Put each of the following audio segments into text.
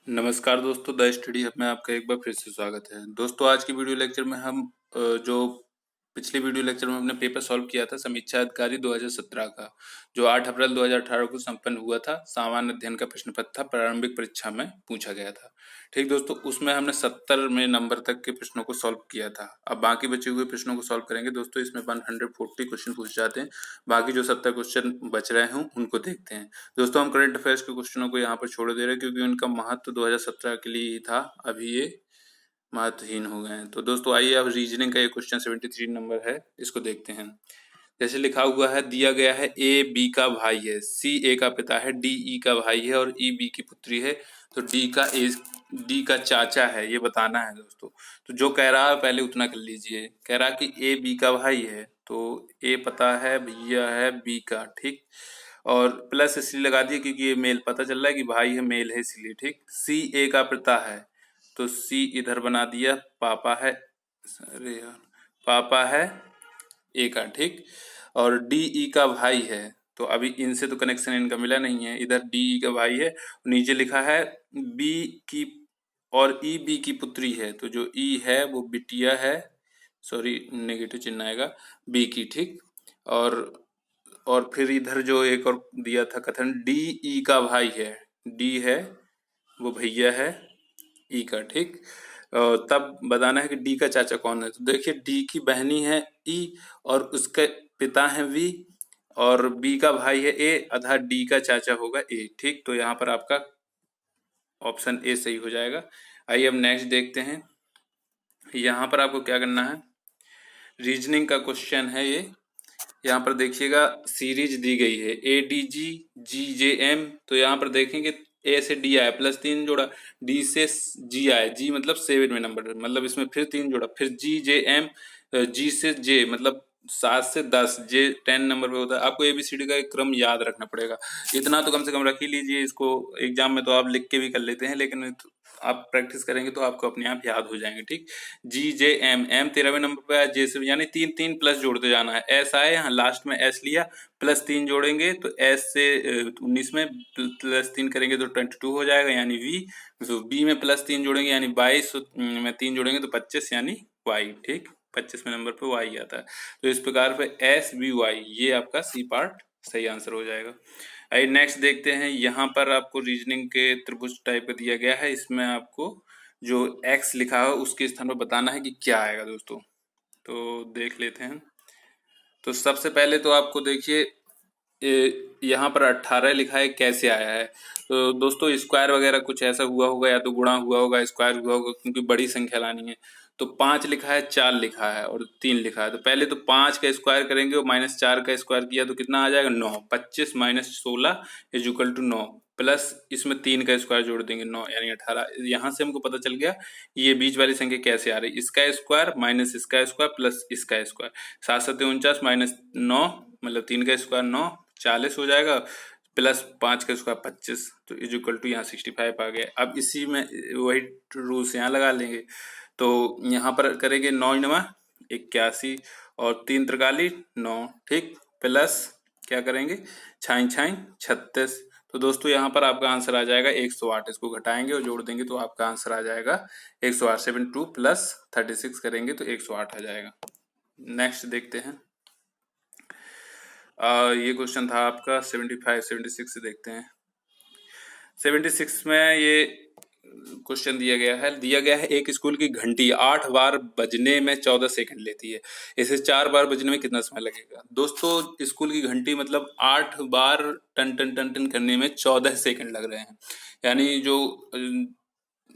नमस्कार दोस्तों, the study hub में आपका एक बार फिर से स्वागत है। दोस्तों, आज की वीडियो लेक्चर में हम जो पिछले वीडियो लेक्चर में हमने पेपर सॉल्व किया था समीक्षा अधिकारी 2017 का, जो 8 अप्रैल 2018 को संपन्न हुआ था। सामान्य अध्ययन का प्रश्न पत्र था, प्रारंभिक परीक्षा में पूछा गया था। ठीक दोस्तों, उसमें हमने 70 में नंबर तक के प्रश्नों को सॉल्व किया था। अब बाकी बचे हुए प्रश्नों को सॉल्व करेंगे दोस्तों। इसमें 140 क्वेश्चन पूछ जाते हैं। बाकी जो 70 क्वेश्चन बच रहे हैं उनको देखते हैं। दोस्तों, हम करंट अफेयर्स के क्वेश्चनों को यहाँ पर छोड़ दे रहे हैं क्योंकि उनका महत्व 2017 के लिए ही था, अभी ये महत्वहीन हो गए हैं। तो दोस्तों आइए, अब रीजनिंग का ये क्वेश्चन 73 नंबर है, इसको देखते हैं। जैसे लिखा हुआ है, दिया गया है ए बी का भाई है, सी ए का पिता है, डी ई का भाई है और ई बी की पुत्री है। तो डी का चाचा है, ये बताना है दोस्तों। तो जो कह रहा है पहले उतना कर लीजिए। कह रहा कि ए बी का भाई है, तो ए पता है, भैया है बी का, ठीक। और प्लस इसलिए लगा दिया क्योंकि ये मेल पता चल रहा है कि भाई है, मेल है, इसलिए, ठीक। सी ए का पिता है, तो सी इधर बना दिया, पापा है, अरे यार, पापा है ए का, ठीक। और डी ई का भाई है, तो अभी इनसे तो कनेक्शन इनका मिला नहीं है। इधर डी ई का भाई है, नीचे लिखा है बी की, और ई बी की पुत्री है, तो जो ई है वो बिटिया है, सॉरी नेगेटिव चिन्ह आएगा, बी की, ठीक। और फिर इधर जो एक और दिया था कथन, डी ई का भाई है, डी है वो भैया है ई का, ठीक। तब बताना है कि डी का चाचा कौन है। तो देखिए, डी की बहनी है ई और उसके पिता है वी, और बी का भाई है ए, अतः डी का चाचा होगा ए, ठीक। तो यहाँ पर आपका ऑप्शन ए सही हो जाएगा। आइए अब नेक्स्ट देखते हैं। यहाँ पर आपको क्या करना है, रीजनिंग का क्वेश्चन है ये। यहाँ पर देखिएगा, सीरीज दी गई है A D G ji J M. तो यहाँ पर देखेंगे ए से डी आया, प्लस 3 जोड़ा, डी से जी आया, जी मतलब 7 में नंबर, मतलब इसमें फिर 3 जोड़ा, फिर जी जे एम, जी से जे मतलब 7 से 10, जे 10 नंबर पे होता है। आपको एबीसीडी का एक क्रम याद रखना पड़ेगा, इतना तो कम से कम रख ही लीजिए। इसको एग्जाम में तो आप लिख के भी कर लेते हैं, लेकिन आप प्रैक्टिस करेंगे तो आपको अपने आप याद हो जाएंगे, ठीक। जी जे एम, एम 13वें नंबर पे आया, जे से यानी 3 3 प्लस जोड़ते जाना है। एस आए, यहाँ लास्ट में एस लिया, प्लस 3 जोड़ेंगे तो एस से 19 में प्लस 3 करेंगे तो 22 हो जाएगा, यानी वी। तो बी में प्लस 3 जोड़ेंगे यानी 22 में 3 जोड़ेंगे तो 25 यानी वाई, ठीक। 25वें नंबर पे वाई आता है। तो इस प्रकार पे एस बी वाई, ये आपका सी पार्ट सही आंसर हो जाएगा। आइए नेक्स्ट देखते हैं। यहाँ पर आपको रीजनिंग के त्रिभुज टाइप का दिया गया है, इसमें आपको जो x लिखा है उसके स्थान पर बताना है कि क्या आएगा दोस्तों। तो देख लेते हैं। तो सबसे पहले तो आपको देखिए, यहाँ पर 18 लिखा है, कैसे आया है। तो दोस्तों स्क्वायर वगैरह कुछ ऐसा हुआ होगा, या तो गुणा हुआ होगा, स्क्वायर हुआ होगा, क्योंकि बड़ी संख्या लानी है। तो 5 लिखा है, 4 लिखा है और 3 लिखा है। तो पहले तो 5 का स्क्वायर करेंगे और -4 का स्क्वायर किया तो कितना आ जाएगा, 9। 25 - 16 इक्वल टू 9, प्लस इसमें 3 का स्क्वायर जोड़ देंगे, 9 यानी 18। यहाँ से हमको पता चल गया ये बीच वाली संख्या कैसे आ रही है। इसका स्क्वायर माइनस इसका स्क्वायर प्लस इसका स्क्वायर, 7 7 49 -9 मतलब 3 का स्क्वायर 9, 40 हो जाएगा, प्लस 5 का स्क्वायर 25, तो इज इक्वल टू यहाँ 65 आ गया। अब इसी में वही रूल्स यहाँ लगा लेंगे। तो यहाँ पर करेंगे 9 9 81 और 3 त्रिकाली 9, ठीक, प्लस क्या करेंगे, छाई छाई 36। तो दोस्तों यहाँ पर आपका आंसर आ जाएगा 108। इसको घटाएंगे और जोड़ देंगे तो आपका आंसर आ जाएगा 108। 72 प्लस 36 करेंगे तो 108 आ जाएगा। नेक्स्ट देखते हैं। ये क्वेश्चन था आपका 75 76 से देखते हैं। 76 में ये क्वेश्चन दिया गया है एक स्कूल की घंटी 8 बार बजने में 14 सेकंड लेती है, इसे 4 बार बजने में कितना समय लगेगा। दोस्तों स्कूल की घंटी मतलब 8 बार टन टन टन टन करने में 14 सेकंड लग रहे हैं, यानी जो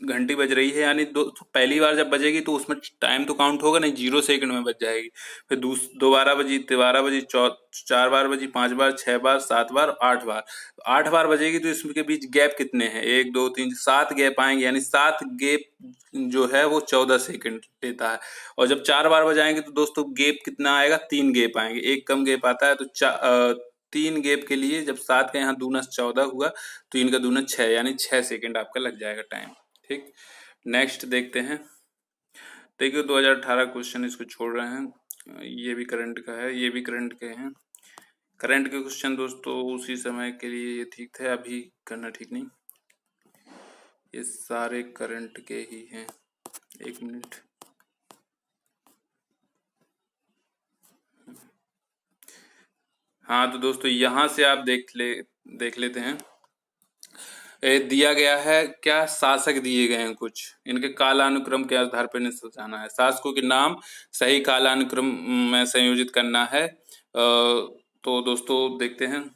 घंटी बज रही है, यानी पहली बार जब बजेगी तो उसमें टाइम तो काउंट होगा नहीं, 0 सेकंड में बज जाएगी। फिर दोबारा बजी, तिबारा बजी, 4 बार बजी, 5 बार, 6 बार, 7 बार, 8 बार। 8 बार बजेगी तो इसके बीच गैप कितने हैं, 1 2 3 7 गैप आएंगे, यानी 7 गैप जो है वो 14 सेकंड लेता है। और जब 4 बार बजाएंगे तो दोस्तों गैप कितना आएगा, 3 गैप आएंगे, एक कम गैप आता है। तो 3 गैप के लिए जब 7 का यहाँ दूना 14 हुआ तो इनका दूना 6, यानी 6 सेकंड आपका लग जाएगा टाइम, ठीक। नेक्स्ट देखते हैं। देखिए 2018 क्वेश्चन, इसको छोड़ रहे हैं, ये भी करंट का है, ये भी करंट के हैं। करंट के क्वेश्चन दोस्तों उसी समय के लिए ये ठीक थे, अभी करना ठीक नहीं। ये सारे करंट के ही हैं। एक मिनट। हाँ तो दोस्तों यहाँ से आप देख लेते हैं। दिया गया है क्या, शासक दिए गए हैं कुछ, इनके कालानुक्रम के आधार पर इन्हें सोचाना है। शासकों के नाम सही कालानुक्रम में संयोजित करना है। तो दोस्तों देखते हैं।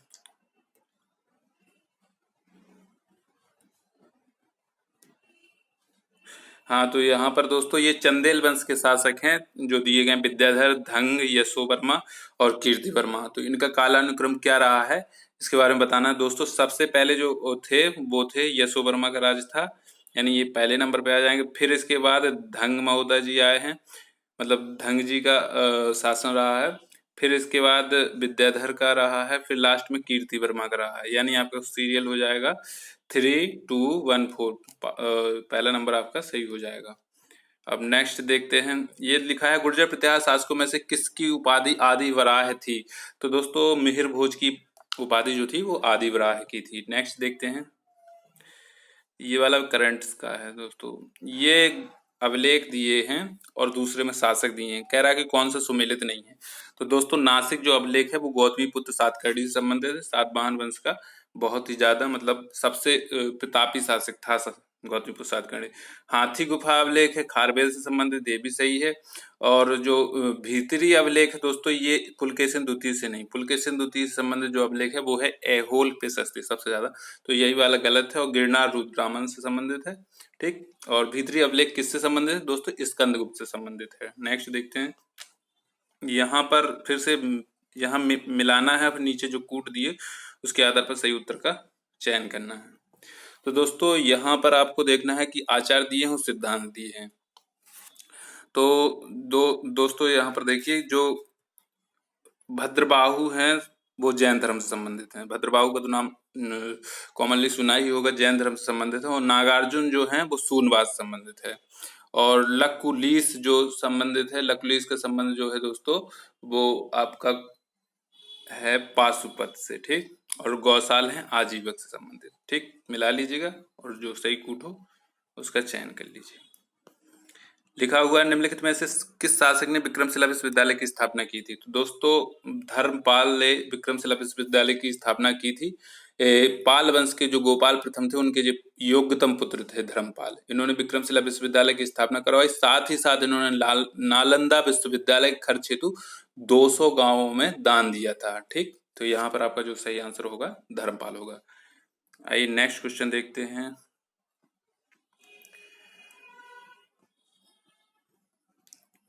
हाँ तो यहाँ पर दोस्तों ये चंदेल वंश के शासक हैं जो दिए गए, विद्याधर, धंग, यशोवर्मा और कीर्तिवर्मा। तो इनका कालानुक्रम क्या रहा है इसके बारे में बताना है दोस्तों। सबसे पहले जो थे वो थे यशोवर्मा का राज था, यानी ये पहले नंबर पे आ जाएंगे। फिर इसके बाद धंग महोदय जी आए हैं, मतलब धंग जी का शासन रहा है। फिर इसके बाद विद्याधर का रहा है, फिर लास्ट में कीर्तिवर्मा का रहा है। यानी आपका सीरियल हो जाएगा 3214। पहला नंबर आपका सही हो जाएगा। अब नेक्स्ट देखते हैं। ये लिखा है गुर्जर प्रतिहार शासकों में से किसकी उपाधि आदि वराह थी। तो दोस्तों मिहिर भोज की उपाधि जो थी वो आदि वराह की थी। नेक्स्ट देखते हैं। ये वाला करंट्स का है दोस्तों। ये अभिलेख दिए हैं और दूसरे में शासक दिए हैं, कह रहा है कि कौन सा सुमेलित नहीं है। तो दोस्तों नासिक जो अभिलेख है वो गौतमी पुत्र सातकर्णी से संबंधित है। सातवाहन वंश का बहुत ही ज्यादा मतलब सबसे प्रतापी शासक था गौतमी पुत्र सातकर्णी। हाथी गुफा अभिलेख है खारवेल से संबंधित, ये भी सही है। और जो भीतरी अभिलेख है दोस्तों ये पुलकेशिन द्वितीय से नहीं, पुलकेशिन द्वितीय से संबंधित जो अभिलेख है वो है ऐहोल प्रशस्ति सबसे ज्यादा, तो यही वाला गलत है। और गिरनार रुद्रामन से संबंधित है, ठीक। और भीतरी अभिलेख किससे संबंधित है दोस्तों, स्कंदगुप्त से संबंधित है। नेक्स्ट देखते हैं। यहाँ पर फिर से यहाँ मिलाना है, फिर नीचे जो कूट दिए उसके आधार पर सही उत्तर का चयन करना है। तो दोस्तों यहाँ पर आपको देखना है कि आचार दिए हैं और सिद्धांत दिए हैं। तो दोस्तों यहाँ पर देखिए जो भद्रबाहु हैं वो जैन धर्म से संबंधित हैं। भद्रबाहु का तो नाम कॉमनली सुना ही होगा, जैन धर्म से संबंधित है। और नागार्जुन जो हैं वो शून्यवाद से संबंधित है। और लकुलीस जो संबंधित है, लकुलीस का संबंध जो है दोस्तों वो आपका है पाशुपत से, ठीक। और गौशाल है आजीवक से संबंधित, ठीक। मिला लीजिएगा और जो सही कूट हो उसका चयन कर लीजिए। लिखा हुआ है निम्नलिखित में से किस शासक ने विक्रमशिला विश्वविद्यालय की स्थापना की थी। तो दोस्तों धर्मपाल ने विक्रमशिला विश्वविद्यालय की स्थापना की थी। पाल वंश के जो गोपाल प्रथम थे उनके जो योग्यतम पुत्र थे धर्मपाल, इन्होंने विक्रमशिला विश्वविद्यालय की स्थापना करवाई। साथ ही साथ इन्होंने नालंदा विश्वविद्यालय खर्च हेतु 200 गांवों में दान दिया था, ठीक। तो यहाँ पर आपका जो सही आंसर होगा धर्मपाल होगा। आइए नेक्स्ट क्वेश्चन देखते हैं।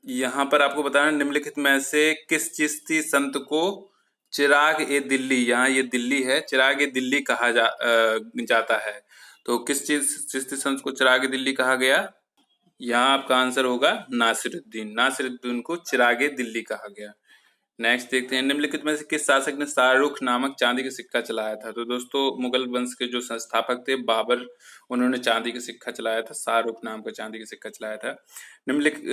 यहाँ पर आपको बताना निम्नलिखित में से किस चिश्ती संत को चिराग ए दिल्ली, यहाँ ये दिल्ली है, चिराग ए दिल्ली कहा जाता है। तो किस चिश्ती संत को चिराग ए दिल्ली कहा गया, यहाँ आपका आंसर होगा नासिरुद्दीन। नासिरुद्दीन को चिराग ए दिल्ली कहा गया। नेक्स्ट देखते हैं। निम्नलिखित में से किस शासक ने शाहरुख नामक चांदी का सिक्का चलाया था। तो दोस्तों मुगल वंश के जो संस्थापक थे बाबर, उन्होंने चांदी का सिक्का चलाया था, शाहरुख नाम का चांदी का सिक्का चलाया था। निम्नलिखित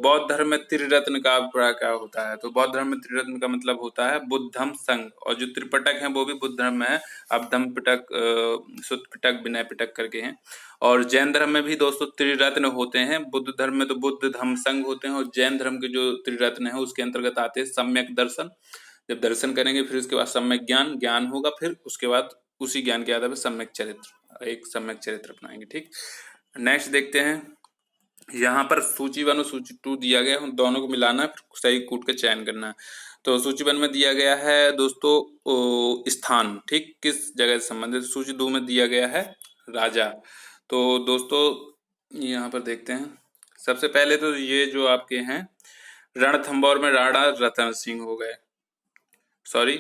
बौद्ध धर्म में त्रिरत्न का अभिप्राय क्या होता है। तो बौद्ध धर्म में त्रिरत्न का मतलब होता है बुद्धम संघ, और जो त्रिपिटक है वो भी बुद्ध धर्म में है। अबधम पिटक, सुत्त पिटक, विनय पिटक करके हैं। और जैन धर्म में भी दोस्तों त्रिरत्न होते हैं। बुद्ध धर्म में तो बुद्ध धम्म संघ होते हैं, और जैन धर्म के जो त्रिरत्न है उसके अंतर्गत आते हैं सम्यक दर्शन, जब दर्शन करेंगे फिर उसके बाद सम्यक ज्ञान, ज्ञान होगा, फिर उसके बाद उसी ज्ञान के आधार पर सम्यक चरित्र, एक सम्यक चरित्र अपनाएंगे, ठीक। नेक्स्ट देखते हैं। यहाँ पर सूची 1 और सूची 2 दिया गया है, दोनों को मिलाना है, सही कूट का चयन करना है। तो सूची 1 में दिया गया है दोस्तों स्थान, ठीक, किस जगह से संबंधित। सूची 2 में दिया गया है राजा। तो दोस्तों यहाँ पर देखते हैं। सबसे पहले तो ये जो आपके हैं रणथंभौर में राणा रतन सिंह हो गए, सॉरी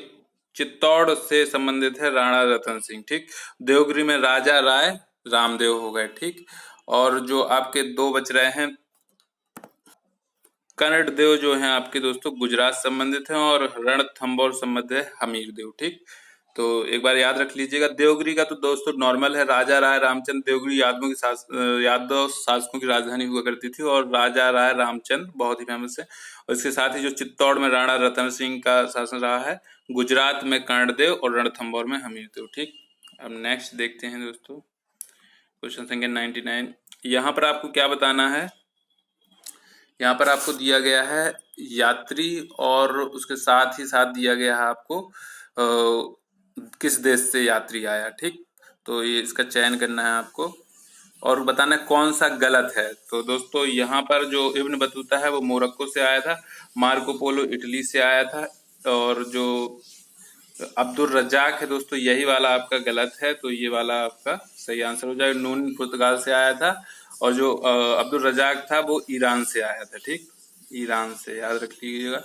चित्तौड़ से संबंधित है राणा रतन सिंह, ठीक। देवगिरी में राजा राय रामदेव हो गए, ठीक। और जो आपके 2 बच रहे हैं कनड़ देव जो हैं आपके दोस्तों गुजरात संबंधित हैं, और रणथंभौर संबंधित है हमीर देव, ठीक। तो एक बार याद रख लीजिएगा। देवगिरी का तो दोस्तों नॉर्मल है, राजा राय रामचंद्र। देवगिरी यादव शासकों की राजधानी हुआ करती थी, और राजा राय रामचंद्र बहुत ही फेमस है। और इसके साथ ही जो चित्तौड़ में राणा रतन सिंह का शासन रहा है, गुजरात में कर्णदेव और रणथंभौर में हमीरदेव, ठीक। अब नेक्स्ट देखते हैं दोस्तों। क्वेश्चन संख्या 99। यहाँ पर आपको क्या बताना है, यहाँ पर आपको दिया गया है यात्री और उसके साथ ही साथ दिया गया है आपको किस देश से यात्री आया। ठीक, तो ये इसका चयन करना है आपको और बताना है कौन सा गलत है। तो दोस्तों यहाँ पर जो इब्न बतूता है वो मोरक्को से आया था, मार्को पोलो इटली से आया था, और जो अब्दुल रज्जाक है दोस्तों यही वाला आपका गलत है, तो ये वाला आपका सही आंसर हो जाएगा। नून पुर्तगाल से आया था और जो अब्दुल रज्जाक था वो ईरान से आया था। ठीक, ईरान से, याद रख लीजिएगा।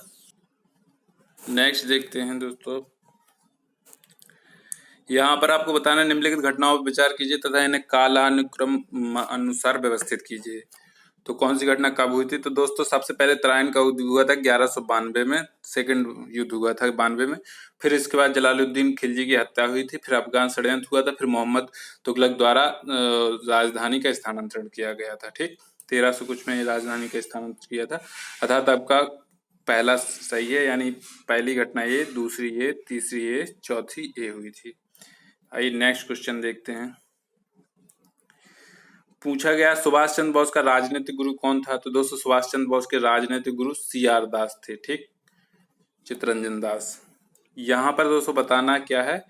नेक्स्ट देखते हैं दोस्तों, यहाँ पर आपको बताना है निम्नलिखित घटनाओं पर विचार कीजिए तथा इन्हें कालानुक्रम अनुसार व्यवस्थित कीजिए। तो कौन सी घटना कब हुई थी? तो दोस्तों सबसे पहले तराइन का युद्ध हुआ था 1192 में, सेकंड युद्ध हुआ था 92 में। फिर इसके बाद जलालुद्दीन खिलजी की हत्या हुई थी, फिर अफगान षड्यंत्र हुआ था, फिर मोहम्मद तुगलक द्वारा राजधानी का स्थानांतरण किया गया था। ठीक, 1300 कुछ में राजधानी का स्थानांतरण किया था। अर्थात आपका पहला सही है, यानी पहली घटना ये, दूसरी ये, तीसरी ये, चौथी ये हुई थी। आइए नेक्स्ट क्वेश्चन देखते हैं। पूछा गया सुभाष चंद्र बोस का राजनीतिक गुरु कौन था? तो दोस्तों सुभाष चंद्र बोस के राजनीतिक गुरु CR दास थे। ठीक, चित्तरंजन दास। यहाँ पर दोस्तों बताना क्या है,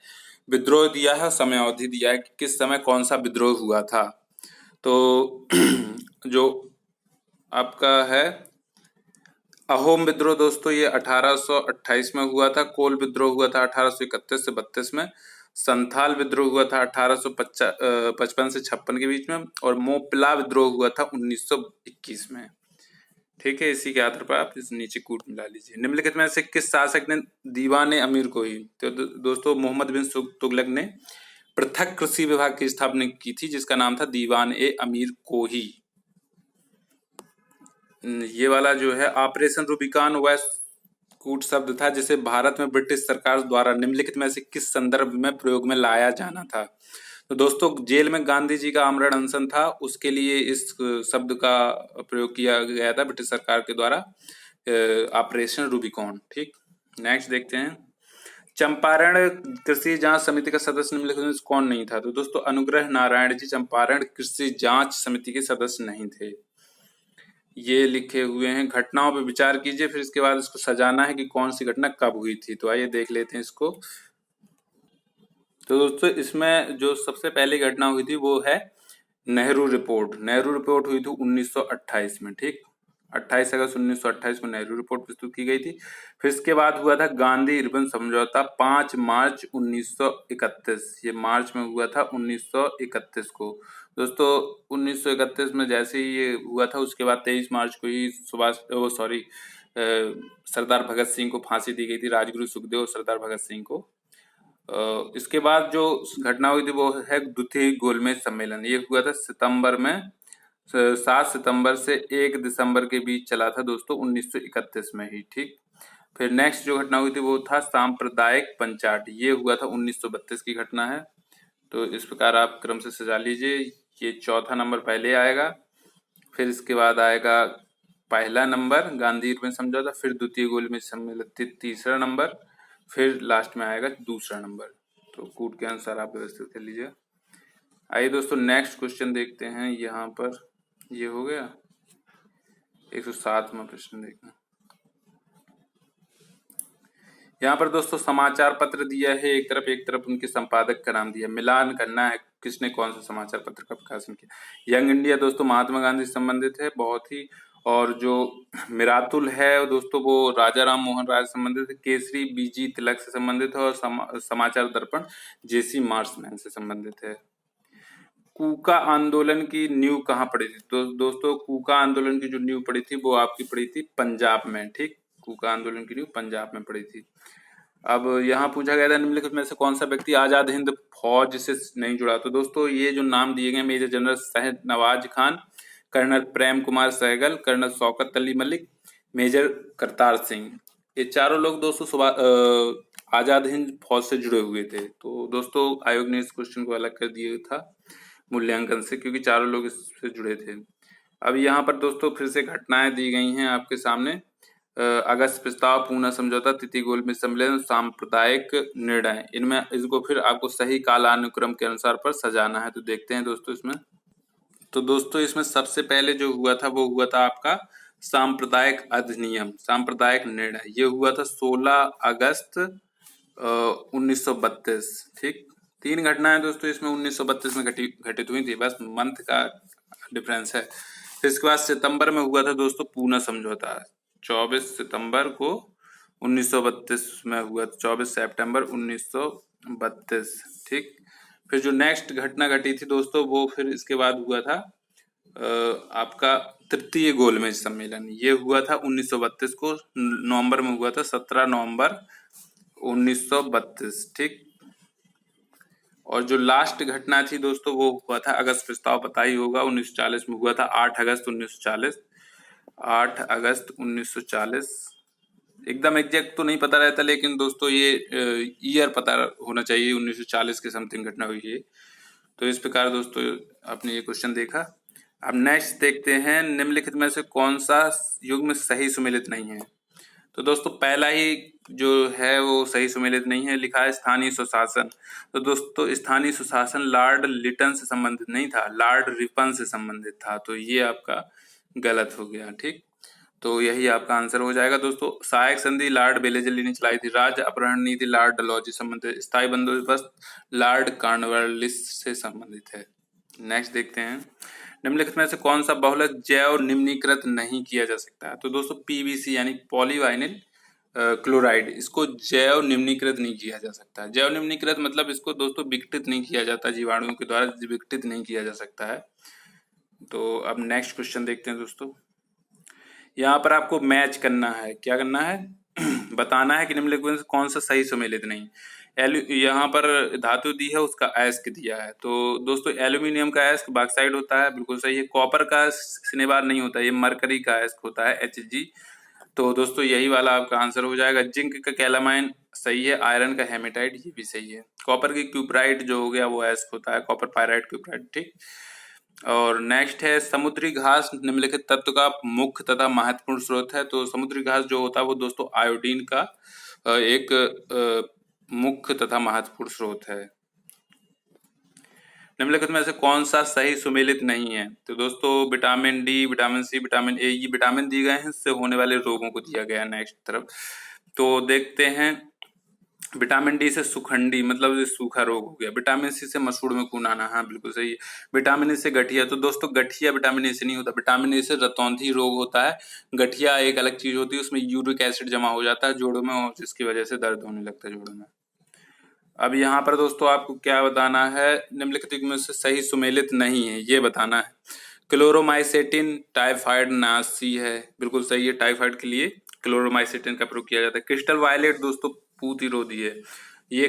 विद्रोह दिया है, समय अवधि दिया है कि किस समय कौन सा विद्रोह हुआ था। तो जो आपका है अहोम विद्रोह दोस्तों ये 1828 में हुआ था। कोल विद्रोह हुआ था 1831 से 32 में। संथाल विद्रोह हुआ था 1855 से 56 के बीच में, और मोपला विद्रोह हुआ था 1921 में। ठीक है, इसी के आधार पर आप इस नीचे कूट मिला लीजिए। निम्नलिखित में से किस शासक ने दीवान अमीर को ही? तो दोस्तों मोहम्मद बिन तुगलक ने पृथक कृषि विभाग की स्थापना की थी जिसका नाम था दीवान अमीर को ही। ये वाला जो है ऑपरेशन रूबिकॉन वह कूट शब्द था जिसे भारत में ब्रिटिश सरकार द्वारा निम्नलिखित में से किस संदर्भ में प्रयोग में लाया जाना था? तो दोस्तों जेल में गांधी जी का आमरण अनशन था, उसके लिए इस शब्द का प्रयोग किया गया था ब्रिटिश सरकार के द्वारा, ऑपरेशन रूबिकॉन। ठीक, नेक्स्ट देखते हैं। चंपारण कृषि जांच समिति का सदस्य निम्नलिखित में से कौन नहीं था? तो दोस्तों अनुग्रह नारायण जी चंपारण कृषि जांच समिति के सदस्य नहीं थे। ये लिखे हुए हैं। घटनाओं पर विचार कीजिए, फिर इसके बाद इसको सजाना है कि कौन सी घटना कब हुई थी। तो आइए देख लेते हैं इसको। तो दोस्तों इसमें जो सबसे पहली घटना हुई थी वो है नेहरू रिपोर्ट। नेहरू रिपोर्ट हुई थी 1928 में। ठीक, 28 अगस्त 1928 को नेहरू रिपोर्ट प्रस्तुत की गई थी। फिर इसके बाद हुआ था गांधी इरविन समझौता 5 मार्च 1931। ये मार्च में हुआ था 1931 को। दोस्तों 1931 में जैसे ही ये हुआ था उसके बाद 23 मार्च को ही सरदार भगत सिंह को फांसी दी गई थी, राजगुरु सुखदेव और सरदार भगत सिंह को। इसके बाद जो घटना हुई थी वो है द्वितीय गोलमेज सम्मेलन। ये हुआ था सितंबर में, 7 सितंबर से 1 दिसंबर के बीच चला था दोस्तों 1931 में ही। ठीक, फिर नेक्स्ट जो घटना हुई थी वो था सांप्रदायिक पंचाट। ये हुआ था 1932 की घटना है। तो इस प्रकार आप क्रम से सजा लीजिए। ये चौथा नंबर पहले आएगा, फिर इसके बाद आएगा पहला नंबर गांधी इरविन समझौता, फिर द्वितीय गोलमेज सम्मेलन तीसरा नंबर, फिर लास्ट में आएगा दूसरा नंबर। तो कूट के अनुसार आप व्यवस्थित कर लीजिए। आइए दोस्तों नेक्स्ट क्वेश्चन देखते हैं। यहाँ पर ये हो गया 107वां प्रश्न देखना। यहाँ पर दोस्तों समाचार पत्र दिया है एक तरफ उनके संपादक का नाम दिया, मिलान करना है किसने कौन सा समाचार पत्र का प्रकाशन किया। यंग इंडिया दोस्तों महात्मा गांधी से संबंधित है बहुत ही, और जो मिरातुल है दोस्तों वो राजा राम मोहन राय से संबंधित है। केसरी बीजी तिलक से संबंधित है, और समाचार दर्पण जेसी मार्समैन से संबंधित है। कूका आंदोलन की नींव कहाँ पड़ी थी? तो दोस्तों कूका आंदोलन की जो नींव पड़ी थी वो आपकी पड़ी थी पंजाब में। ठीक, कूका आंदोलन की नींव पंजाब में पड़ी थी। अब यहाँ पूछा गया था निम्नलिखित में से कौन सा व्यक्ति आजाद हिंद फौज से नहीं जुड़ा? तो दोस्तों ये जो नाम दिए गए major general Shahnawaz Khan, colonel Prem Kumar Sahgal, colonel Shaukat Ali Malik, major Kartar Singh, ये चारों लोग दोस्तों आजाद हिंद फौज से जुड़े हुए थे। तो दोस्तों आयोग ने इस क्वेश्चन को अलग कर दिया था मूल्यांकन से, क्योंकि चारों लोग इससे जुड़े थे। अब यहाँ पर दोस्तों फिर से घटनाएं दी गई हैं आपके सामने। अगस्त प्रस्ताव, पूना समझौता, तृतीय गोलमेज सम्मेलन, सांप्रदायिक निर्णय, इनमें इसको फिर आपको सही कालानुक्रम के अनुसार पर सजाना है। तो देखते हैं दोस्तों इसमें। तो दोस्तों इसमें सबसे पहले जो हुआ था वो हुआ था आपका सांप्रदायिक अधिनियम, सांप्रदायिक निर्णय। ये हुआ था 16 अगस्त 1932। ठीक, 3 घटनाएं दोस्तों इसमें 1932 में घटित हुई थी, बस मंथ का डिफरेंस है। फिर इसके बाद सितंबर में हुआ था दोस्तों पूना समझौता, 24 सितंबर को 1932 में हुआ, 24 सितंबर 1932। ठीक, फिर जो नेक्स्ट घटना घटी थी दोस्तों वो फिर इसके बाद हुआ था आपका तृतीय गोलमेज सम्मेलन। ये हुआ था 1932 को, नवंबर में हुआ था, 17 नवंबर 1932। ठीक, और जो लास्ट घटना थी दोस्तों वो हुआ था, अगस्त प्रस्ताव पता ही होगा, 1940 में हुआ था, 8 अगस्त 1940। 8 अगस्त 1940, एकदम एग्जैक्ट तो नहीं पता रहता, लेकिन दोस्तों ये ईयर पता होना चाहिए, 1940 के समथिंग घटना हुई है। तो इस प्रकार दोस्तों आपने ये क्वेश्चन देखा। अब नेक्स्ट देखते हैं, निम्नलिखित में से कौन सा युग्म सही सुमेलित नहीं है। तो दोस्तों पहला ही जो है वो सही सुमेलित नहीं है, लिखा है स्थानीय स्वशासन। तो दोस्तों स्थानीय स्वशासन लॉर्ड लिटन से संबंधित नहीं था, लॉर्ड रिपन से संबंधित था, तो ये आपका गलत हो गया। ठीक, तो यही आपका आंसर हो जाएगा दोस्तों। सहायक संधि लॉर्ड बेलेजली ने चलाई थी, राज्य अपहरण नीति लॉर्ड डलहौजी से संबंधित, स्थायी बंदोबस्त लॉर्ड कॉर्नवालिस से संबंधित है। नेक्स्ट देखते हैं, निम्नलिखित में से कौन सा बहुलक जैव निम्नीकृत नहीं किया जा सकता है। तो दोस्तों पीवीसी यानी पॉलीवाइनिल क्लोराइड, इसको जैव निम्नीकृत नहीं किया जा सकता। जैव निम्नीकृत मतलब इसको दोस्तों विघटित नहीं किया जाता, जीवाणुओं के द्वारा विघटित नहीं किया जा सकता है। तो अब नेक्स्ट क्वेश्चन देखते हैं दोस्तों। यहाँ पर आपको मैच करना है, क्या करना है बताना है कि निम्नलिखित में से कौन सा सही सुमेलित नहीं। यहाँ पर धातु दी है, उसका अयस्क दिया है। तो दोस्तों एल्यूमिनियम का अयस्क बॉक्साइट होता है, बिल्कुल सही है। कॉपर का सिनेबार नहीं होता, ये मरकरी का अयस्क होता है, Hg। तो दोस्तों यही वाला आपका आंसर हो जाएगा। जिंक का कैलामाइन सही है, आयरन का हेमेटाइट ये भी सही है। कॉपर की क्यूपराइट जो हो गया वो अयस्क होता है, कॉपर पायराइट क्यूपराइट। ठीक, और नेक्स्ट है, समुद्री घास निम्नलिखित तत्व का मुख्य तथा महत्वपूर्ण स्रोत है। तो समुद्री घास जो होता है वो दोस्तों आयोडीन का एक मुख्य तथा महत्वपूर्ण स्रोत है। निम्नलिखित में से कौन सा सही सुमेलित नहीं है। तो दोस्तों vitamin D, vitamin C, vitamin A, ये विटामिन दिए गए हैं, इससे होने वाले रोगों को दिया गया है नेक्स्ट तरफ। तो देखते हैं, विटामिन डी से सुखंडी मतलब सूखा रोग हो गया, विटामिन सी से मसूड़ में खून आना, हाँ बिल्कुल सही है। विटामिन ए से गठिया, तो दोस्तों गठिया विटामिन ए से नहीं होता, विटामिन ए से रतौंधी रोग होता है। गठिया एक अलग चीज होती है, उसमें यूरिक एसिड जमा हो जाता है जोड़ों में, और जिसकी वजह से दर्द होने लगता है जोड़ों में। अब यहाँ पर दोस्तों आपको क्या बताना है, निम्नलिखित में से सही सुमेलित नहीं है ये बताना है। क्लोरोमाइसेटिन टाइफाइड नाशी है, बिल्कुल सही है, टाइफाइड के लिए क्लोरोमाइसेटिन का प्रयोग किया जाता है। क्रिस्टल वायलेट दोस्तों पूतिरोधी है, ये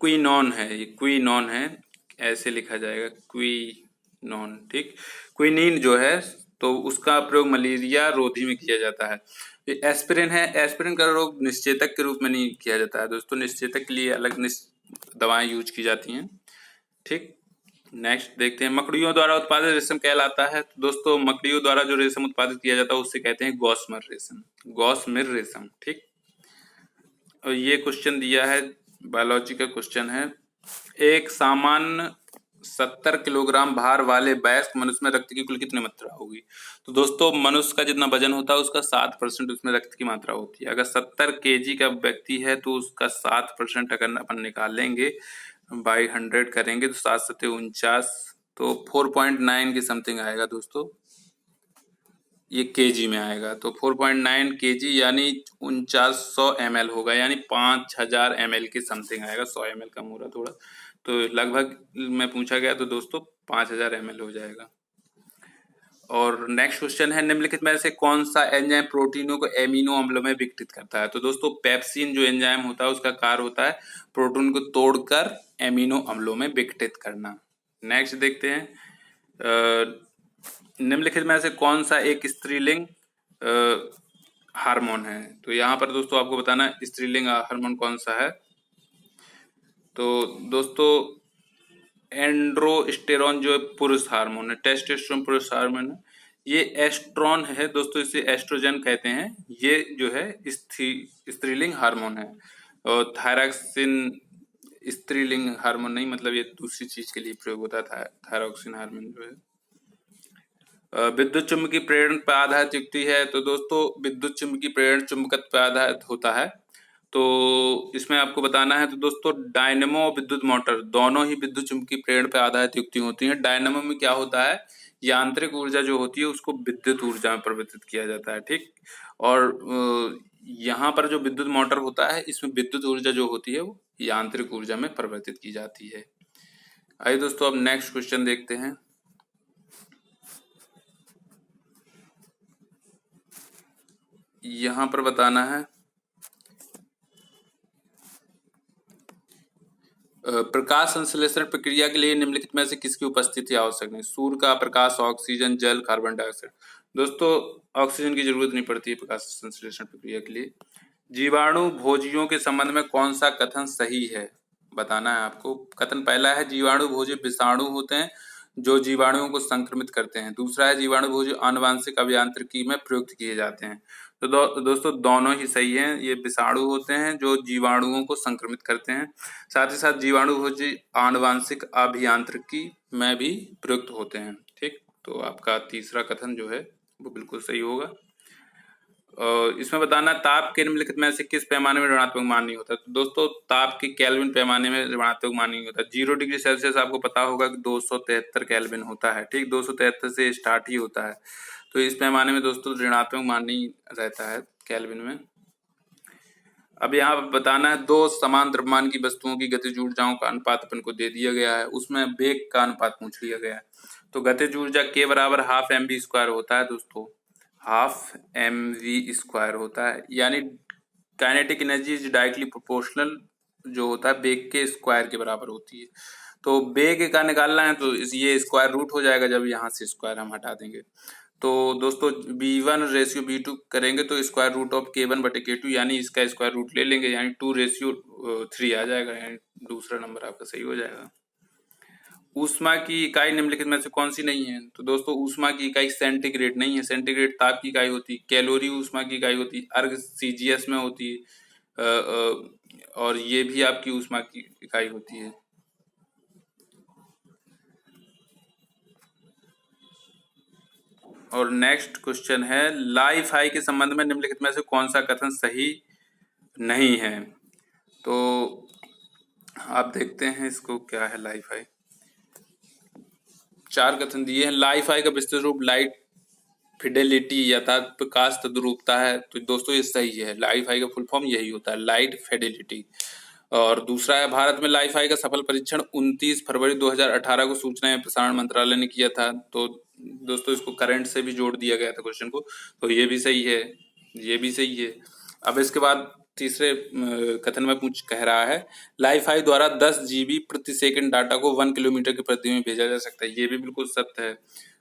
क्विनॉन है, ये क्विनॉन है, ऐसे लिखा जाएगा क्विनॉन। ठीक, क्विनीन जो है तो उसका प्रयोग मलेरिया रोधी में किया जाता है। ये एस्पिरिन है, एस्पिरिन का रोग निश्चेतक के रूप में नहीं किया जाता है दोस्तों, निश्चेतक के लिए अलग दवाएं यूज की जाती हैं। ठीक, नेक्स्ट देखते हैं, मकड़ियों द्वारा उत्पादित रेशम कहलाता है। तो दोस्तों मकड़ियों द्वारा जो रेशम उत्पादित किया जाता है उससे कहते हैं गॉसमर रेशम, गॉसमिर रेशम। ठीक, और ये क्वेश्चन दिया है, बायोलॉजी का क्वेश्चन है, एक सामान्य 70 किलोग्राम भार वाले वयस्क मनुष्य में रक्त की कुल कितनी मात्रा होगी। तो दोस्तों मनुष्य का जितना वजन होता है उसका 7% उसमें रक्त की मात्रा होती है। अगर 70 केजी का व्यक्ति है तो उसका 7% अगर अपन निकालेंगे बाई 100 करेंगे तो 7 सत्ते 49, तो 4.9 के समथिंग आएगा दोस्तों, ये केजी में आएगा। तो 4.9 केजी यानी 4900 ml होगा, यानी 5000 ml के समथिंग आएगा, 100 ml कम हो रहा थोड़ा, तो लगभग में पूछा गया तो दोस्तों 5000 ml हो जाएगा। और नेक्स्ट क्वेश्चन है, निम्नलिखित में से कौन सा एंजाइम प्रोटीनों को एमिनो अम्लों में विघटित करता है। तो दोस्तों पेप्सिन जो एंजाइम होता है उसका कार्य होता है प्रोटीन को तोड़कर एमिनो अम्लों में विघटित करना। नेक्स्ट देखते हैं, निम्नलिखित में से कौन सा एक स्त्रीलिंग हार्मोन है। तो यहाँ पर दोस्तों आपको बताना है स्त्रीलिंग हार्मोन कौन सा है। तो दोस्तों एंड्रोस्टेरॉन जो पुरुष हार्मोन है, टेस्टोस्टेरोन पुरुष हार्मोन है, ये एस्ट्रॉन है दोस्तों, इसे एस्ट्रोजन कहते हैं। ये जो है स्त्रीलिंग हार्मोन है। और थायरॉक्सिन स्त्रीलिंग हार्मोन नहीं, मतलब ये दूसरी चीज के लिए प्रयोग होता है। थायरॉक्सिन हार्मोन जो है विद्युत चुम्बकीय प्रेरण पर आधारित युक्ति है। तो दोस्तों विद्युत चुम्बकीय प्रेरण चुंबकत्व पर आधारित होता है। तो इसमें आपको बताना है तो दोस्तों डायनेमो और विद्युत मोटर दोनों ही विद्युत चुम्बकीय प्रेरण पर आधारित युक्ति होती है। डायनेमो में क्या होता है, यांत्रिक ऊर्जा जो होती है उसको विद्युत ऊर्जा में परिवर्तित किया जाता है, ठीक। और यहाँ पर जो विद्युत मोटर होता है इसमें विद्युत ऊर्जा जो होती है वो यांत्रिक ऊर्जा में परिवर्तित की जाती है। आइए दोस्तों अब नेक्स्ट क्वेश्चन देखते हैं। यहाँ पर बताना है प्रकाश संश्लेषण प्रक्रिया के लिए निम्नलिखित में से किसकी उपस्थिति आवश्यक नहीं। सूर्य का प्रकाश, ऑक्सीजन, जल, कार्बन डाइऑक्साइड। दोस्तों ऑक्सीजन की जरूरत नहीं पड़ती है प्रकाश संश्लेषण प्रक्रिया के लिए। जीवाणु भोजियों के संबंध में कौन सा कथन सही है, बताना है आपको। कथन पहला है जीवाणु भोजी विषाणु होते हैं जो जीवाणुओं को संक्रमित करते हैं। दूसरा है जीवाणु भोजी आनुवांशिक अभियांत्रिकी में प्रयुक्त किए जाते हैं। तो दोस्तों दोनों ही सही हैं। ये विषाणु होते हैं जो जीवाणुओं को संक्रमित करते हैं, साथ ही साथ जीवाणु भोजी आनुवांशिक अभियांत्रिकी में भी प्रयुक्त होते हैं, ठीक। तो आपका तीसरा कथन जो है वो बिल्कुल सही होगा। इसमें बताना ताप के निम्नलिखित में से किस पैमाने में ऋणात्मक मान नहीं होता। तो दोस्तों ताप के केल्विन पैमाने में ऋणात्मक मान नहीं होता। 0 डिग्री सेल्सियस आपको पता होगा कि 273 केल्विन होता है, ठीक। 273 से स्टार्ट ही होता है। तो इस पैमाने में दोस्तों ऋणात्मक मान नहीं रहता है केल्विन में। अब यहाँ पर बताना है दो समान द्रव्यमान की वस्तुओं की गतिज ऊर्जाओं का अनुपात अपन को दे दिया गया है, उसमें वेग का अनुपात पूछ लिया गया है। तो गतिज ऊर्जा के बराबर हाफ एम वी स्क्वायर होता है दोस्तों, हाफ एम वी स्क्वायर होता है। यानी kinetic energy is directly proportional जो होता है वेग के स्क्वायर के बराबर होती है। तो वेग का निकालना है तो ये स्क्वायर रूट हो जाएगा जब यहाँ से स्क्वायर हम हटा देंगे। तो दोस्तों b1 रेशियो b2 करेंगे तो स्क्वायर रूट ऑफ k1 बटे k2 यानी इसका स्क्वायर रूट ले लेंगे, यानी 2:3 आ जाएगा, यानी दूसरा नंबर आपका सही हो जाएगा। ऊष्मा की इकाई निम्नलिखित में से कौन सी नहीं है। तो दोस्तों ऊष्मा की इकाई सेंटीग्रेड नहीं है। सेंटीग्रेड ताप की इकाई होती है। कैलोरी ऊष्मा की इकाई होती है। अर्ग सीजीएस में होती है। और ये भी आपकी ऊष्मा की इकाई होती है। और नेक्स्ट क्वेश्चन है लाइफ हाई के संबंध में निम्नलिखित में से कौन सा कथन सही नहीं है। तो आप देखते हैं इसको क्या है लाइफ हाई। 4 कथन दिए हैं। लाइफ हाई का विस्तृत रूप लाइट फिडेलिटी अर्थात प्रकाश तद्रुपता है। तो दोस्तों ये सही है, लाइफ हाई का फुल फॉर्म यही होता है, लाइट फिडेलिटी। और दूसरा है भारत में लाइफ हाई का सफल परीक्षण 29 फरवरी 2018 को सूचना एवं प्रसारण मंत्रालय ने किया था। तो दोस्तों इसको करंट से भी जोड़ दिया गया था क्वेश्चन को, तो ये भी सही है, ये भी सही है। अब इसके बाद तीसरे कथन में पूछ कह रहा है लाइफ हाई द्वारा 10 GB प्रति सेकंड डाटा को 1 किलोमीटर की प्रति में भेजा जा सकता है। ये भी बिल्कुल सत्य है।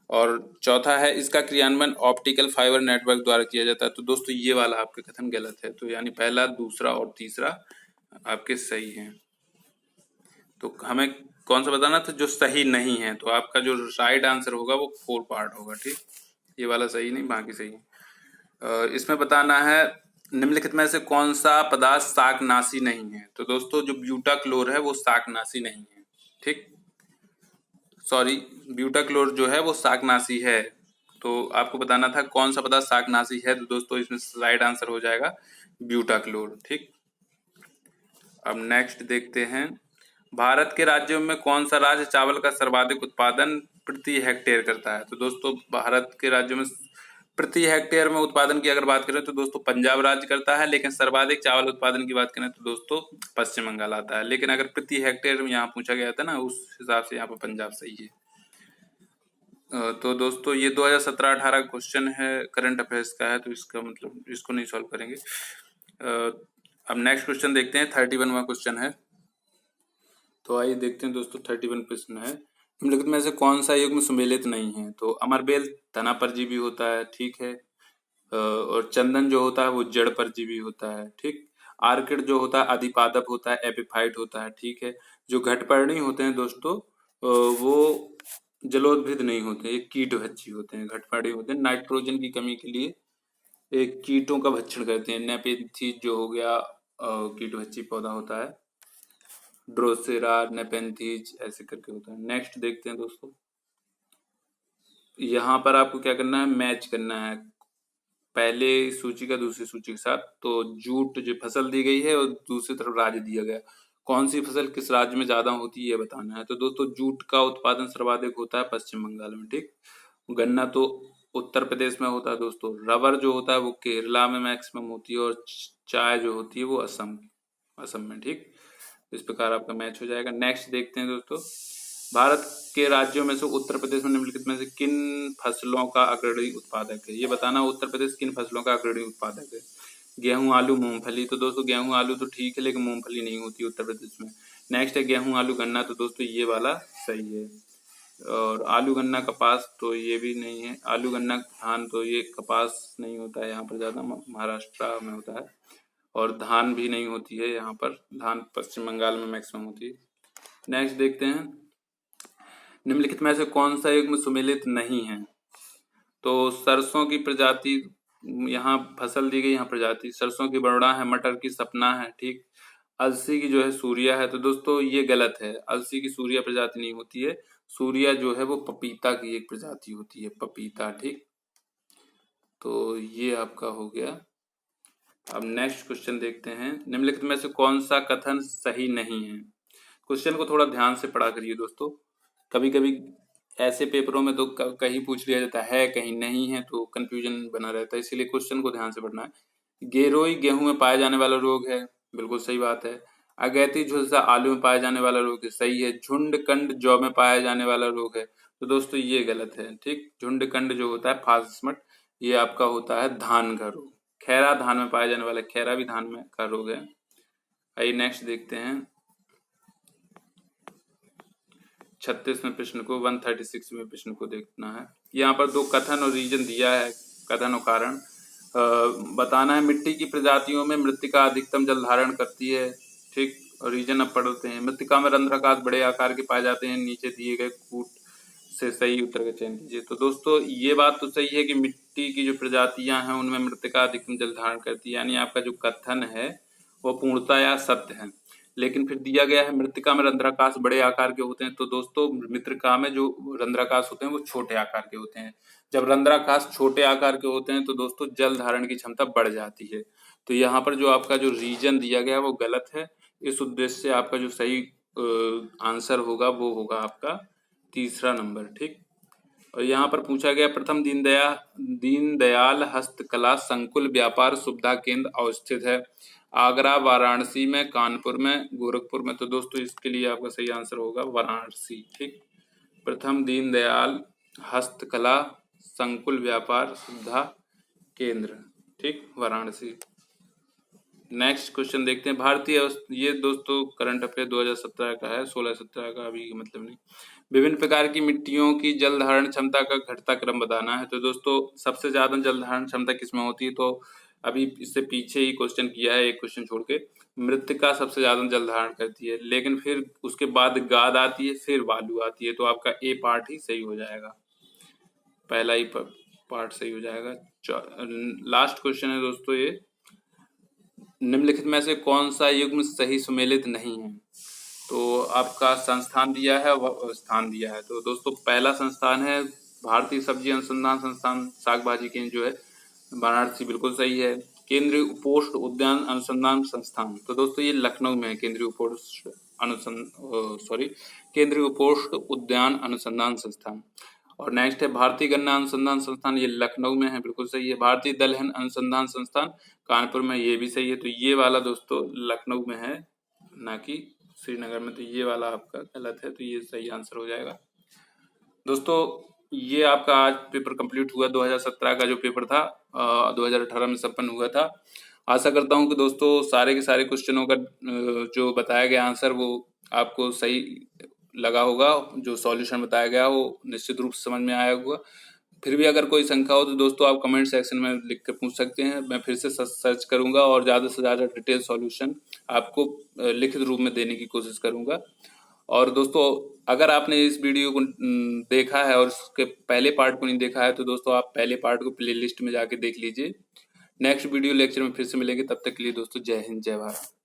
और चौथा है इसका क्रियान्वयन ऑप्टिकल फाइबर नेटवर्क द्वारा किया जाता है। तो दोस्तों ये वाला आपके कथन गलत है। तो यानी पहला, दूसरा और तीसरा आपके सही हैं। तो हमें कौन सा बताना था जो सही नहीं है। तो आपका जो राइट आंसर होगा वो 4 पार्ट होगा, ठीक। ये वाला सही नहीं, बाकी सही है। इसमें बताना है निम्नलिखित में से कौन सा पदार्थ शाकनाशी नहीं है। तो दोस्तों जो ब्यूटाक्लोर है वो शाकनाशी नहीं है, ठीक। सॉरी, ब्यूटाक्लोर जो है वो शाकनाशी है। तो आपको बताना था कौन सा पदार्थ शाकनाशी है। तो दोस्तों इसमें राइट आंसर हो जाएगा ब्यूटाक्लोर, ठीक। अब नेक्स्ट देखते हैं भारत के राज्यों में कौन सा राज्य चावल का सर्वाधिक उत्पादन प्रति हेक्टेयर करता है। तो दोस्तों भारत के राज्यों में प्रति हेक्टेयर में उत्पादन की अगर बात करें तो दोस्तों पंजाब राज्य करता है, लेकिन सर्वाधिक चावल उत्पादन की बात करें तो दोस्तों पश्चिम बंगाल आता है। लेकिन अगर प्रति हेक्टेयर में यहाँ पूछा गया था ना, उस हिसाब से यहाँ पर पंजाब सही है। तो दोस्तों ये 2017-18 क्वेश्चन है, करंट अफेयर्स का है, तो इसका मतलब इसको नहीं सॉल्व करेंगे। अब नेक्स्ट क्वेश्चन देखते हैं, 31वां क्वेश्चन है। तो आइए देखते हैं दोस्तों 31 प्रश्न है निम्नलिखित में से कौन सा युग्म सुमेलित नहीं है। तो अमरबेल तना परजीवी होता है, ठीक है। और चंदन जो होता है वो जड़ परजीवी होता है, ठीक। आर्किड जो होता है अधिपादप होता है, एपिफाइट होता है, ठीक है। जो घटपर्णी होते हैं दोस्तों वो जलोदभिद नहीं होते, ये कीटभक्षी होते हैं, घटमाड़ी होते हैं। नाइट्रोजन की कमी के लिए एक कीटों का भक्षण करते हैं। नेपेंथिस जो हो गया कीटभक्षी पौधा होता है, ड्रोसेरा, नेपेंथिस ऐसे करके होता है। नेक्स्ट देखते हैं दोस्तों, यहाँ पर आपको क्या करना है, मैच करना है पहले सूची का दूसरी सूची के साथ। तो जूट जो फसल दी गई है और दूसरी तरफ राज्य दिया गया, कौन सी फसल किस राज्य में ज्यादा होती है ये बताना है। तो दोस्तों जूट का उत्पादन सर्वाधिक होता है पश्चिम बंगाल में, ठीक। गन्ना तो उत्तर प्रदेश में होता है दोस्तों। रबर जो होता है वो केरला में मैक्सिमम होती है, और चाय जो होती है वो असम असम में, ठीक। इस प्रकार आपका मैच हो जाएगा। नेक्स्ट देखते हैं दोस्तों, भारत के राज्यों में से उत्तर प्रदेश में निम्नलिखित में से किन फसलों का अग्रणी उत्पादक है, ये बताना उत्तर प्रदेश किन फसलों का अग्रणी उत्पादक है। गेहूं, आलू, मूंगफली। तो दोस्तों गेहूं आलू तो ठीक है, लेकिन मूंगफली नहीं होती उत्तर प्रदेश में। नेक्स्ट है गेहूं आलू गन्ना, तो दोस्तों ये वाला सही है। और आलू गन्ना कपास तो ये भी नहीं है। आलू गन्ना धान तो ये कपास नहीं होता है यहाँ पर ज्यादा, महाराष्ट्र में होता है। और धान भी नहीं होती है यहाँ पर, धान पश्चिम बंगाल में मैक्सिमम होती है। नेक्स्ट देखते हैं, निम्नलिखित में से कौन सा युग्म सुमेलित नहीं है। तो सरसों की प्रजाति, यहाँ फसल दी गई, यहाँ प्रजाति सरसों की बरड़ा है, मटर की सपना है, ठीक। अलसी की जो है सूर्या है, तो दोस्तों ये गलत है। अलसी की सूर्या प्रजाति नहीं होती है। सूर्या जो है वो पपीता की एक प्रजाति होती है, पपीता, ठीक। तो ये आपका हो गया। अब नेक्स्ट क्वेश्चन देखते हैं, निम्नलिखित में से कौन सा कथन सही नहीं है। क्वेश्चन को थोड़ा ध्यान से पढ़ा करिए दोस्तों, कभी कभी ऐसे पेपरों में तो कहीं पूछ लिया जाता है कहीं नहीं है, तो कंफ्यूजन बना रहता है, इसीलिए क्वेश्चन को ध्यान से पढ़ना है। गेरोई गेहूं में पाया जाने वाला रोग है, बिल्कुल सही बात है। अगैती झुलसा आलू में पाया जाने वाला रोग है, सही है। झुंडकंड जौ में पाया जाने वाला रोग है, तो दोस्तों ये गलत है, ठीक। झुंडकंड जो होता है फास्मट, ये आपका होता है धान का रोग। खैरा धान में पाया जाने वाला, खैरा भी धान में का रोग है। आइए नेक्स्ट देखते हैं 36वें प्रश्न को, 136वें प्रश्न को देखना है। यहाँ पर दो कथन और रीजन दिया है, कथन और कारण बताना है। मिट्टी की प्रजातियों में मृत्तिका अधिकतम जल धारण करती है, ठीक। और रीजन अब पढ़ते हैं। मृत्तिका में रंध्राकार बड़े आकार के पाए जाते हैं, नीचे दिए गए कूट से सही उत्तर का चयन कीजिए। तो दोस्तों ये बात तो सही है कि मिट्टी की जो प्रजातियां हैं उनमें मृत्तिका अधिकतम जल धारण करती है, यानी आपका जो कथन है वो पूर्णतः या सत्य है। लेकिन फिर दिया गया है मृत्तिका में रंध्राकाश बड़े आकार के होते हैं, तो दोस्तों मृत्तिका में जो रंध्राकाश होते हैं वो छोटे आकार के होते हैं। जब रंध्राकाश छोटे आकार के होते हैं तो दोस्तों जल धारण की क्षमता बढ़ जाती है। तो यहाँ पर जो आपका जो रीजन दिया गया है वो गलत है। इस उद्देश्य से आपका जो सही आंसर होगा वो होगा आपका तीसरा नंबर, ठीक। और यहाँ पर पूछा गया प्रथम दीनदयाल हस्तकला संकुल व्यापार सुविधा केंद्र अवस्थित है, आगरा, वाराणसी में, कानपुर में, गोरखपुर में। तो दोस्तों इसके लिए आपका सही आंसर होगा वाराणसी, ठीक। प्रथम दीनदयाल हस्तकला संकुल व्यापार सुविधा केंद्र, ठीक, वाराणसी। नेक्स्ट क्वेश्चन देखते हैं, भारतीय ये दोस्तों करंट अफेयर 2017 का है, 16-17 का अभी मतलब नहीं। विभिन्न प्रकार की मिट्टियों की जल धारण क्षमता का घटता क्रम बताना है। तो दोस्तों सबसे ज्यादा जल धारण क्षमता किसमें होती है, तो अभी इससे पीछे ही क्वेश्चन किया है, एक क्वेश्चन छोड़ के। मृत्तिका सबसे ज्यादा जल धारण करती है, लेकिन फिर उसके बाद गाद आती है, फिर बालू आती है। तो आपका ए पार्ट ही सही हो जाएगा, पहला ही पार्ट सही हो जाएगा। लास्ट क्वेश्चन है दोस्तों ये, निम्नलिखित में से कौन सा युग्म सही सुमेलित नहीं है। तो आपका संस्थान दिया है व स्थान दिया है। तो दोस्तों पहला संस्थान है भारतीय सब्जी अनुसंधान संस्थान, साग भाजी केंद्र जो है वाराणसी, बिल्कुल सही है। केंद्रीय उपोष्ण उद्यान अनुसंधान संस्थान, तो दोस्तों ये लखनऊ में है, केंद्रीय उपोष्ण उद्यान अनुसंधान संस्थान। और नेक्स्ट है भारतीय गन्ना अनुसंधान संस्थान, ये लखनऊ में है, बिल्कुल सही है। भारतीय दलहन अनुसंधान संस्थान कानपुर में, ये भी सही है। तो ये वाला दोस्तों लखनऊ में है, ना कि श्रीनगर में, तो ये वाला आपका गलत है, तो ये सही आंसर हो जाएगा। दोस्तों ये आपका आज पेपर कंप्लीट हुआ, 2017 का जो पेपर था 2018 में संपन्न हुआ था। आशा करता हूँ कि दोस्तों सारे के सारे क्वेश्चनों का जो बताया गया आंसर वो आपको सही लगा होगा, जो सॉल्यूशन बताया गया वो निश्चित रूप से समझ में आया होगा। फिर भी अगर कोई शंका हो तो दोस्तों आप कमेंट सेक्शन में लिख कर पूछ सकते हैं, मैं फिर से सर्च करूंगा और ज़्यादा से ज़्यादा डिटेल सॉल्यूशन आपको लिखित रूप में देने की कोशिश करूंगा। और दोस्तों अगर आपने इस वीडियो को देखा है और उसके पहले पार्ट को नहीं देखा है तो दोस्तों आप पहले पार्ट को प्लेलिस्ट में जाके देख लीजिए। नेक्स्ट वीडियो लेक्चर में फिर से मिलेंगे, तब तक के लिए दोस्तों जय हिंद जय भारत।